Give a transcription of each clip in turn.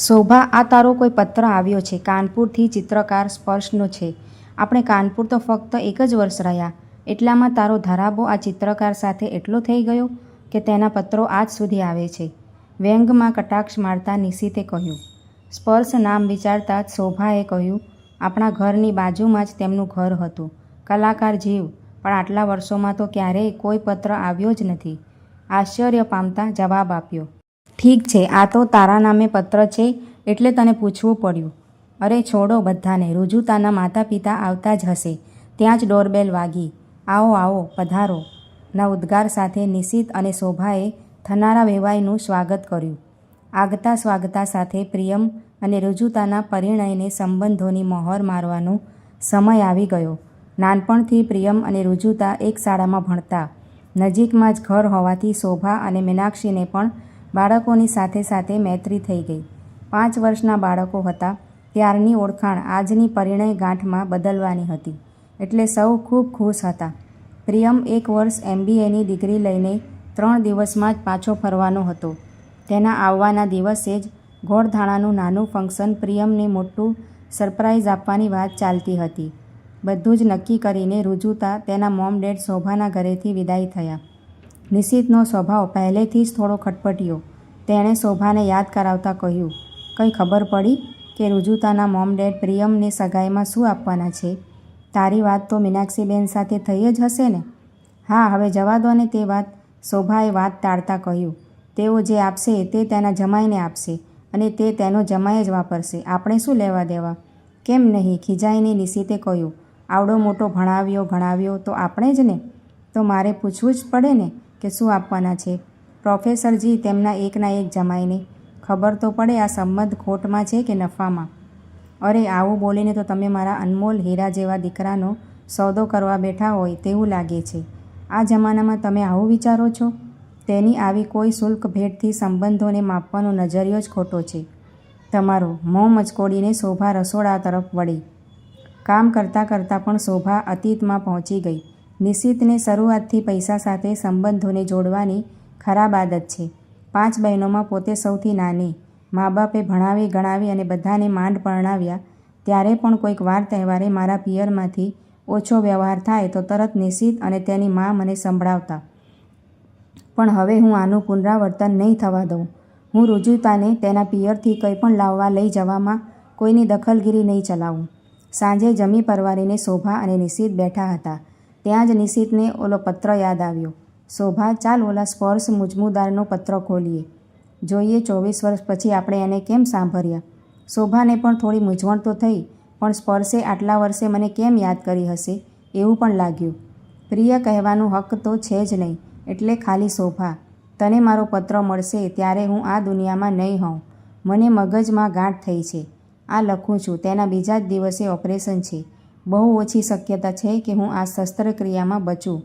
શોભા, આ તારો કોઈ પત્ર આવ્યો છે. કાનપુરથી ચિત્રકાર સ્પર્શનો છે. આપણે કાનપુર તો ફક્ત એક જ વર્ષ રહ્યા, એટલામાં તારો ધરાબો આ ચિત્રકાર સાથે એટલો થઈ ગયો કે તેના પત્રો આજ સુધી આવે છે. વ્યંગમાં કટાક્ષ મારતા નિશિતે કહ્યું. સ્પર્શ નામ વિચારતા જ શોભાએ કહ્યું, આપણા ઘરની બાજુમાં જ તેમનું ઘર હતું. કલાકાર જીવ, પણ આટલા વર્ષોમાં તો ક્યારેય કોઈ પત્ર આવ્યો જ નથી. આશ્ચર્ય પામતા જવાબ આપ્યો. ઠીક છે, આ તો તારા નામે પત્ર છે એટલે તને પૂછવું પડ્યું. અરે છોડો બધાને, રુજુતાના માતા પિતા આવતા જ હશે. ત્યાં જ ડોરબેલ વાગી. આવો આવો, પધારો ના ઉદ્ગાર સાથે નિશિત અને શોભાએ થનારા વેવાઈનું સ્વાગત કર્યું. આગતા સ્વાગતા સાથે પ્રિયમ અને રુજુતાના પરિણયને સંબંધોની મહોર મારવાનો સમય આવી ગયો. નાનપણથી પ્રિયમ અને રુજુતા એક શાળામાં ભણતા. નજીકમાં જ ઘર હોવાથી શોભા અને મીનાક્ષીને પણ બાળકોની સાથે સાથે મૈત્રી થઈ ગઈ. 5 વર્ષના બાળકો હતા ત્યારની ઓળખાણ આજની પરિણય ગાંઠમાં બદલવાની હતી, એટલે સૌ ખૂબ ખુશ હતા. પ્રિયમ 1 વર્ષ MBAની ડિગ્રી લઈને 3 દિવસમાં જ પાછો ફરવાનો હતો. તેના આવવાના દિવસે જ ગોળધાણાનું નાનું ફંક્શન, પ્રિયમને મોટું સરપ્રાઈઝ આપવાની વાત ચાલતી હતી. બધું જ નક્કી કરીને રુજુતા તેના મોમ ડેડ શોભાના ઘરેથી વિદાય થયા. નિશિતનો સ્વભાવ પહેલેથી જ થોડો ખટપટીયો. તેણે શોભાને યાદ કરાવતા કહ્યું, કંઈ ખબર પડી કે રુજુતાના મોમ ડેડ પ્રિયમને સગાઈમાં શું આપવાના છે? તારી વાત તો મીનાક્ષીબેન સાથે થઈ જ હશે ને? હા, હવે જવા દો ને તે વાત. શોભાએ વાત ટાળતા કહ્યું, તેઓ જે આપશે તે તેના જમાઈને આપશે અને તે તેનો જમાઈ જ વાપરશે. આપણે શું લેવા દેવા? કેમ નહીં, ખીજાઈને નિશિતે કહ્યું. આવડો મોટો ભણાવ્યો ગણાવ્યો તો આપણે જ ને? તો મારે પૂછવું જ પડે ને કે શું આપવાના છે? પ્રોફેસરજી તેમના એકના એક જમાઈને. ખબર તો પડે આ સંબંધ ખોટમાં છે કે નફામાં. અરે આવું બોલીને તો તમે મારા અનમોલ હીરા જેવા દીકરાનો સોદો કરવા બેઠા હોય તેવું લાગે છે. આ જમાનામાં તમે આવું વિચારો છો? તેની આવી કોઈ શુલ્ક ભેટથી સંબંધોને માપવાનો નજરિયો જ ખોટો છે તમારો. મોં મચકોડીને શોભા રસોડા તરફ વળી. કામ કરતાં કરતાં પણ શોભા અતીતમાં પહોંચી ગઈ. નિશિતને શરૂઆતથી પૈસા સાથે સંબંધોને જોડવાની ખરાબ આદત છે. 5 બહેનોમાં પોતે સૌથી નાની. મા બાપે ભણાવી ગણાવી અને બધાને માંડ પરણાવ્યા. ત્યારે પણ કોઈક વાર તહેવારે મારા પિયરમાંથી ઓછો વ્યવહાર થાય તો તરત નિશિત અને તેની મા મને સંભળાવતા. પણ હવે હું આનું પુનરાવર્તન નહીં થવા દઉં. હું રુજુતાને તેના પિયરથી કંઈ પણ લાવવા લઈ જવામાં કોઈની દખલગીરી નહીં ચલાવું. સાંજે જમી પરવારીને શોભા અને નિશિત બેઠા હતા. ત્યાં જ નિશિતને ઓલો પત્ર યાદ આવ્યો. શોભા, ચાલ ઓલા સ્પર્શ મુજમુદારનો પત્ર ખોલીએ. જોઈએ 24 વર્ષ પછી આપણે એને કેમ સાંભળ્યા. શોભાને પણ થોડી મૂંઝવણ તો થઈ, પણ સ્પર્શે આટલા વર્ષે મને કેમ યાદ કરી હશે એવું પણ લાગ્યું. પ્રિય કહેવાનું હક તો છે જ નહીં, એટલે ખાલી શોભા. તને મારો પત્ર મળશે ત્યારે હું આ દુનિયામાં નહીં હોઉં. મને મગજમાં ગાંઠ થઈ છે. આ લખું છું તેના બીજા જ દિવસે ઓપરેશન છે. બહુ ઓછી શક્યતા છે કે હું આ શસ્ત્રક્રિયામાં બચું.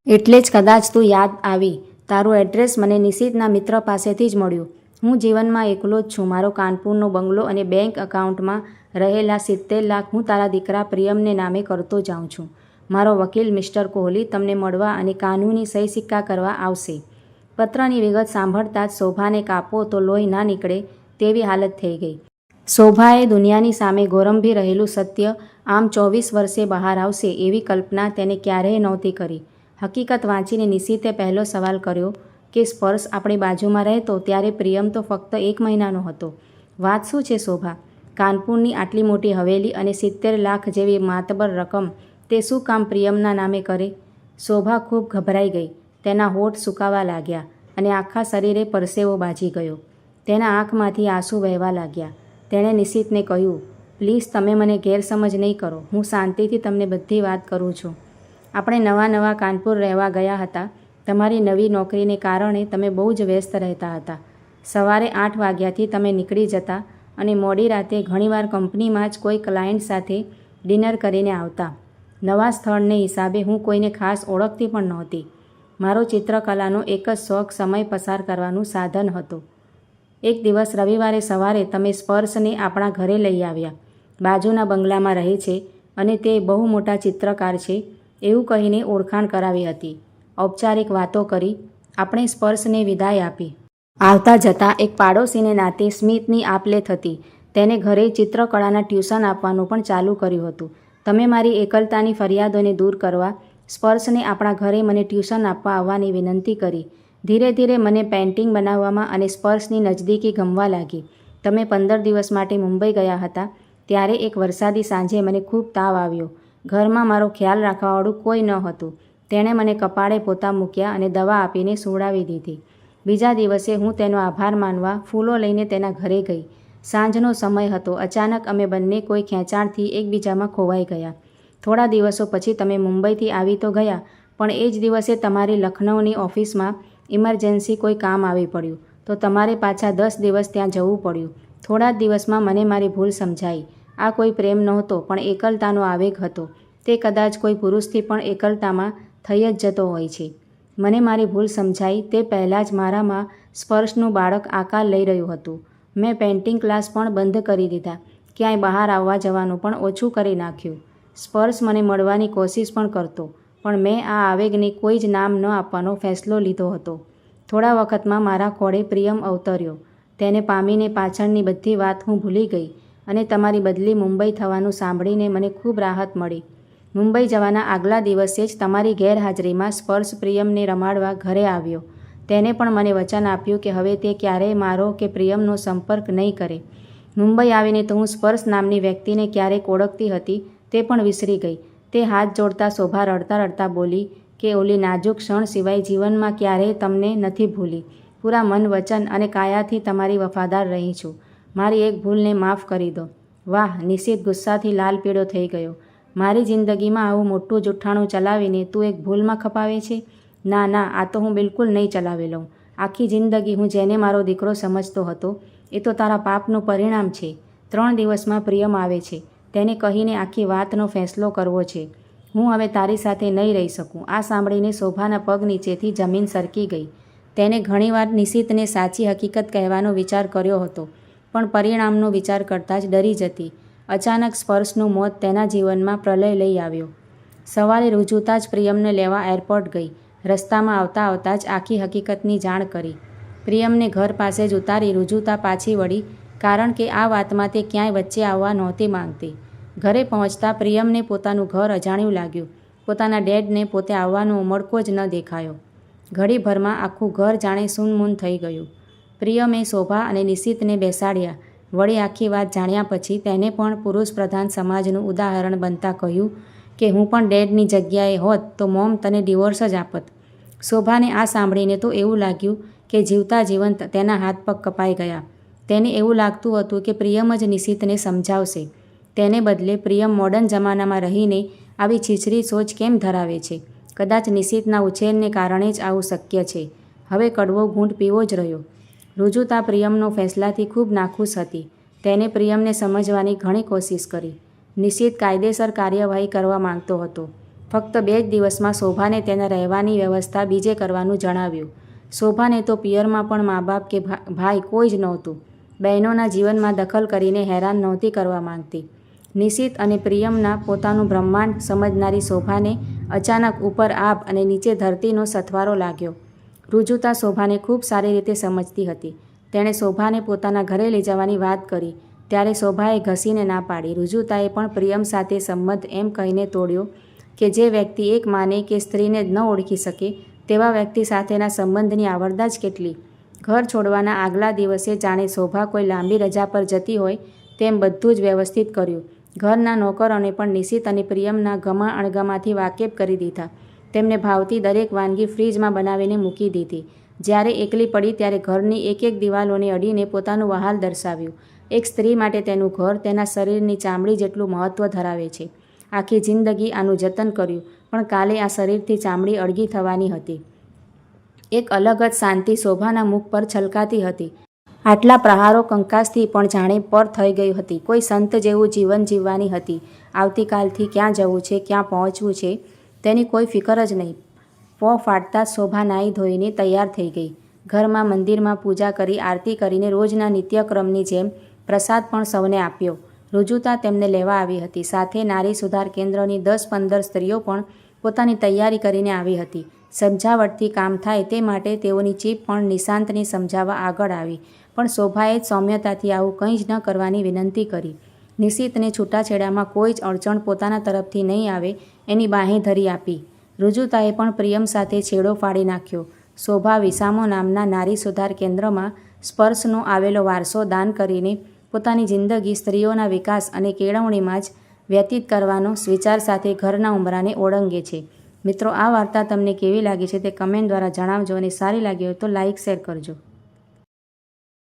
એટલે જ કદાચ તું યાદ આવી. તારું એડ્રેસ મને નિશિતના મિત્ર પાસેથી જ મળ્યું. હું જીવનમાં એકલો જ છું. મારો કાનપુરનો બંગલો અને બેંક એકાઉન્ટમાં રહેલા 70 લાખ હું તારા દીકરા પ્રિયમને નામે કરતો જાઉં છું. મારો વકીલ મિસ્ટર કોહલી તમને મળવા અને કાનૂની સહી સિક્કા કરવા આવશે. પત્રની વિગત સાંભળતા જ શોભાને કાપો તો લોહી ના નીકળે તેવી હાલત થઈ ગઈ. શોભાએ દુનિયાની સામે ગોરંભી રહેલું સત્ય આમ 24 વર્ષે બહાર આવશે એવી કલ્પના તેને ક્યારેય નહોતી કરી. હકીકત વાંચીને નિશિતે પહેલો સવાલ કર્યો કે સ્પર્શ આપણી બાજુમાં રહેતો ત્યારે પ્રિયમ તો ફક્ત 1 મહિનાનો હતો. વાત શું છે શોભા? કાનપુરની આટલી મોટી હવેલી અને 70 લાખ જેવી માતબર રકમ તે શું કામ પ્રિયમના નામે કરે? શોભા ખૂબ ગભરાઈ ગઈ. તેના હોઠ સુકાવા લાગ્યા અને આખા શરીરે પરસેવો બાજી ગયો. તેના આંખમાંથી આંસુ વહેવા લાગ્યા. તેણે નિશિતને કહ્યું, પ્લીઝ તમે મને ગેરસમજ નહીં કરો. હું શાંતિથી તમને બધી વાત કરું છું. આપણે નવા કાનપુર રહેવા ગયા હતા. તમારી નવી નોકરીને કારણે તમે બહુ જ વ્યસ્ત રહેતા હતા. સવારે 8 વાગ્યાથી તમે નીકળી જતા અને મોડી રાતે ઘણીવાર કંપનીમાં જ કોઈ ક્લાયન્ટ સાથે ડિનર કરીને આવતા. નવા સ્થળને હિસાબે હું કોઈને ખાસ ઓળખતી પણ નહોતી. મારો ચિત્રકલાનો એક જ શોખ સમય પસાર કરવાનું સાધન હતો. એક દિવસ રવિવારે સવારે તમે સ્પર્શને આપણા ઘરે લઈ આવ્યા. બાજુના બંગલામાં રહે છે અને તે બહુ મોટા ચિત્રકાર છે એવું કહીને ઓળખાણ કરાવી હતી. ઔપચારિક વાતો કરી આપણે સ્પર્શને વિદાય આપી. આવતા જતાં એક પાડોશીને નાતે સ્મિતની આપ-લે થતી. તેને ઘરે ચિત્રકળાના ટ્યુશન આપવાનું પણ ચાલુ કર્યું હતું. તમે મારી એકલતાની ફરિયાદોને દૂર કરવા સ્પર્શને આપણા ઘરે મને ટ્યુશન આપવા આવવાની વિનંતી કરી. ધીરે ધીરે મને પેઇન્ટિંગ બનાવવામાં અને સ્પર્શની નજદીકી ગમવા લાગી. તમે 15 દિવસ માટે મુંબઈ ગયા હતા ત્યારે એક વરસાદી સાંજે મને ખૂબ તાવ આવ્યો. ઘરમાં મારો ખ્યાલ રાખવાવાળું કોઈ ન હતું. તેણે મને કપાળે પોતા મૂક્યા અને દવા આપીને સુવડાવી દીધી. બીજા દિવસે હું તેનો આભાર માનવા ફૂલો લઈને તેના ઘરે ગઈ. સાંજનો સમય હતો. અચાનક અમે બંને કોઈ ખેંચાણથી એકબીજામાં ખોવાઈ ગયા. થોડા દિવસો પછી તમે મુંબઈથી આવી તો ગયા, પણ એ જ દિવસે તમારી લખનૌની ઓફિસમાં ઇમરજન્સી કોઈ કામ આવી પડ્યું, તો તમારે પાછા 10 દિવસ ત્યાં જવું પડ્યું. થોડા જ દિવસમાં મને મારી ભૂલ સમજાઈ. આ કોઈ પ્રેમ નહોતો, પણ એકલતાનો આવેગ હતો. તે કદાચ કોઈ પુરુષથી પણ એકલતામાં થઈ જ જતો હોય છે. મને મારી ભૂલ સમજાઈ તે પહેલાં જ મારામાં સ્પર્શનું બાળક આકાર લઈ રહ્યું હતું. મેં પેઇન્ટિંગ ક્લાસ પણ બંધ કરી દીધા. ક્યાંય બહાર આવવા જવાનું પણ ઓછું કરી નાખ્યું. સ્પર્શ મને મળવાની કોશિશ પણ કરતો, પણ મેં આ આવેગને કોઈ જ નામ ન આપવાનો ફેંસલો લીધો હતો. થોડા વખતમાં મારા ખોળે પ્રિયમ અવતર્યો. તેને પામીને પાછળની બધી વાત હું ભૂલી ગઈ અને તમારી બદલી મુંબઈ થવાનું સાંભળીને મને ખૂબ રાહત મળી. મુંબઈ જવાના આગલા દિવસે જ તમારી ગેરહાજરીમાં સ્પર્શ પ્રિયમને રમાડવા ઘરે આવ્યો. તેને પણ મને વચન આપ્યું કે હવે તે ક્યારેય મારો કે પ્રિયમનો સંપર્ક નહીં કરે. મુંબઈ આવીને તો હું સ્પર્શ નામની વ્યક્તિને ક્યારેક ઓળખતી હતી તે પણ વિસરી ગઈ. તે હાથ જોડતા શોભા રડતા રડતા બોલી કે ઓલી નાજુક ક્ષણ સિવાય જીવનમાં ક્યારેય તમને નથી ભૂલી. પૂરા મન, વચન અને કાયાથી તમારી વફાદાર રહી છું. મારી એક ભૂલને માફ કરી દો. વાહ! નિશિત ગુસ્સાથી લાલ પીળો થઈ ગયો. મારી જિંદગીમાં આવું મોટું જુઠ્ઠાણું ચલાવીને તું એક ભૂલમાં ખપાવે છે? ના ના, આ તો હું બિલકુલ નહીં ચલાવી લઉં. આખી જિંદગી હું જેને મારો દીકરો સમજતો હતો એ તો તારા પાપનું પરિણામ છે. 3 દિવસમાં પ્રિયમ આવે છે. તેને કહીને આખી વાતનો ફેંસલો કરવો છે. હું હવે તારી સાથે નહીં રહી શકું. આ સાંભળીને શોભાના પગ નીચેથી જમીન સરકી ગઈ. તેને ઘણીવાર નિશિતને સાચી હકીકત કહેવાનો વિચાર કર્યો હતો, પણ પરિણામનો વિચાર કરતાં જ ડરી જતી. અચાનક સ્પર્શનું મોત તેના જીવનમાં પ્રલય લઈ આવ્યો. સવારે રુજુતા જ પ્રિયમને લેવા એરપોર્ટ ગઈ. રસ્તામાં આવતા આવતા જ આખી હકીકતની જાણ કરી. પ્રિયમને ઘર પાસે જ ઉતારી રુજુતા પાછી વળી, કારણ કે આ વાતમાં તે ક્યાંય વચ્ચે આવવા નહોતી માંગતી. ઘરે પહોંચતા પ્રિયમને પોતાનું ઘર અજાણ્યું લાગ્યું. પોતાના ડેડને પોતે આવવાનો ઉમળકો જ ન દેખાયો. ઘડીભરમાં આખું ઘર જાણે સૂનમૂન થઈ ગયું. પ્રિયમે શોભા અને નિશિતને બેસાડ્યા. વળી આખી વાત જાણ્યા પછી તેને પણ પુરુષ પ્રધાન સમાજનું ઉદાહરણ બનતા કહ્યું કે હું પણ ડેડની જગ્યાએ હોત તો મોમ તને ડિવોર્સ જ આપત. શોભાને આ સાંભળીને તો એવું લાગ્યું કે જીવતા જીવંત તેના હાથ પગ કપાઈ ગયા. તેને એવું લાગતું હતું કે પ્રિયમ જ નિશિતને સમજાવશે. તેને બદલે પ્રિયમ મોડર્ન જમાનામાં રહીને આવી છીછરી સોચ કેમ ધરાવે છે? કદાચ નિશિતના ઉછેરને કારણે જ આવું શક્ય છે. હવે કડવો ઘૂંટ પીવો જ રહ્યો. રુજુતા પ્રિયમનો ફેંસલાથી ખૂબ નાખુશ હતી. તેને પ્રિયમને સમજવાની ઘણી કોશિશ કરી. નિશિત કાયદેસર કાર્યવાહી કરવા માંગતો હતો. ફક્ત 2 જ દિવસમાં શોભાને તેના રહેવાની વ્યવસ્થા બીજે કરવાનું જણાવ્યું. શોભાને તો પિયરમાં પણ મા બાપ કે ભાઈ કોઈ જ નહોતું. બહેનોના જીવનમાં દખલ કરીને હેરાન નહોતી કરવા માંગતી. નિશિત અને પ્રિયમના પોતાનું બ્રહ્માંડ સમજનારી શોભાને અચાનક ઉપર આબ અને નીચે ધરતીનો સથવારો લાગ્યો. રુજુતા શોભાને ખૂબ સારી રીતે સમજતી હતી. તેણે શોભાને પોતાના ઘરે લઈ જવાની વાત કરી ત્યારે શોભાએ ઘસીને ના પાડી. રુજુતાએ પણ પ્રિયમ સાથે સંબંધ એમ કહીને તોડ્યો કે જે વ્યક્તિ એક માને કે સ્ત્રીને ન ઓળખી શકે તેવા વ્યક્તિ સાથેના સંબંધની આવરદા જ કેટલી. ઘર છોડવાના આગલા દિવસે જાણે શોભા કોઈ લાંબી રજા પર જતી હોય તેમ બધું જ વ્યવસ્થિત કર્યું. ઘરના નોકરોને પણ નિશિત અને પ્રિયમના ગમા અણગમાથી વાકેફ કરી દીધા. તેમને ભાવતી દરેક વાનગી ફ્રીજમાં બનાવીને મૂકી દીધી. જ્યારે એકલી પડી ત્યારે ઘરની એક એક દિવાલોને અડીને પોતાનું વહાલ દર્શાવ્યું. એક સ્ત્રી માટે તેનું ઘર તેના શરીરની ચામડી જેટલું મહત્ત્વ ધરાવે છે. આખી જિંદગી આનું જતન કર્યું, પણ કાલે આ શરીરથી ચામડી અળગી થવાની હતી. એક અલગ જ શાંતિ શોભાના મુખ પર છલકાતી હતી. આટલા પ્રહારો કંકાસથી પણ જાણે પર થઈ ગઈ હતી. કોઈ સંત જેવું જીવન જીવવાની હતી. આવતીકાલથી ક્યાં જવું છે, ક્યાં પહોંચવું છે તેની કોઈ ફિકર જ નહીં. પો ફાટતા શોભા નાહી ધોઈને તૈયાર થઈ ગઈ. ઘરમાં મંદિરમાં પૂજા કરી આરતી કરીને રોજના નિત્યક્રમની જેમ પ્રસાદ પણ સૌને આપ્યો. રુજુતા તેમને લેવા આવી હતી. સાથે નારી સુધાર કેન્દ્રની 10-15 સ્ત્રીઓ પણ પોતાની તૈયારી કરીને આવી હતી. સમજાવટથી કામ થાય તે માટે તેઓની ચીફ પણ નિશાંતને સમજાવવા આગળ આવી, પણ શોભાએ જ સૌમ્યતાથી આવું કંઈ જ ન કરવાની વિનંતી કરી. નિશિતને છૂટાછેડામાં કોઈ જ અડચણ પોતાના તરફથી નહીં આવે એની બાંહેધરી આપી. ઋજુતાએ પણ પ્રિયમ સાથે છેડો ફાડી નાખ્યો. શોભા વિસામો નામના નારી સુધાર કેન્દ્રમાં સ્પર્શનો આવેલો વારસો દાન કરીને પોતાની જિંદગી સ્ત્રીઓના વિકાસ અને કેળવણીમાં જ વ્યતીત કરવાનો વિચાર સાથે ઘરના ઉંબરાને ઓળંગે છે. મિત્રો, આ વાર્તા તમને કેવી લાગી છે તે કમેન્ટ દ્વારા જણાવજો અને સારી લાગી હોય તો લાઇક શેર કરજો.